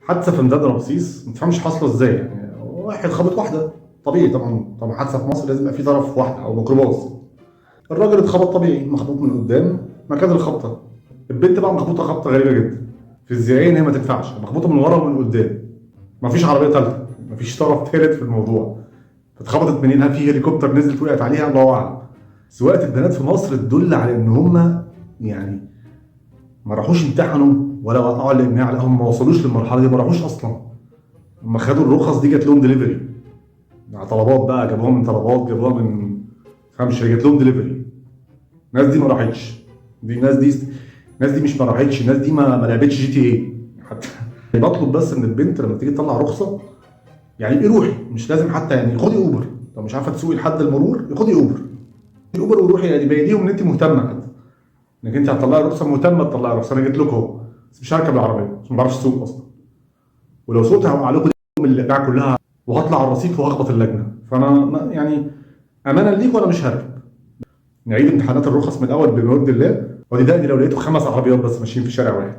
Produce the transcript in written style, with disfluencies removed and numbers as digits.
حادثه في ميدان رمسيس ما تفهمش حاصله ازاي، يعني واحد خبط واحده طبيعي، طبعا حادثه في مصر لازم يبقى في طرف واحده او ميكروباص. الراجل اتخبط طبيعي، مخبوط من قدام مكان الخبطه. البنت بقى مخبوطه خبطه غريبه جدا، فيزيائيا هي ما تنفعش، مخبوطه من ورا ومن قدام، مفيش عربيه ثالثه، مفيش طرف ثالث في الموضوع. اتخبطت منين؟ هل في هليكوبتر نزلت وقعت عليها؟ الله اعلم. سواقه البنات في مصر تدل على ان هم يعني ما راحوش امتحنوا ولا وقعوا الامناع، لا هم ما وصلوش للمرحله دي، ما راحوش اصلا. هم خدوا الرخص دي جات لهم دليفري، يعني طلبات بقى، جابوها من طلبات، جابوها من فهمش، جات لهم دليفري. الناس دي ما راحتش، الناس دي مش ما راحتش، الناس دي ما لعبتش جي تي ايه حتى. بطلب بس من البنت لما تيجي تطلع رخصه، يعني ايه روحي، مش لازم حتى يعني خدي اوبر، لو مش عارفه تسوقي لحد المرور خدي اوبر، الاوبر وروحي، يعني بايديهم ان انت مهتمه حتى، انك انت هتطلعي رخصه، مهتمه تطلعي رخصه. انا جيت لكم اهو، بس مش هركب العربيه عشان ما بعرفش اسوق اصلا، ولو سوقت هوقع عليكم من البتاع كلها وهطلع على الرصيف وهخبط اللجنه. فانا يعني امانا ليك وانا مش هركب. نعيد امتحانات الرخص من الاول بما يرضي الله، ودي دقني لو لقيته 5 عربيات بس ماشيين في شارع واحد.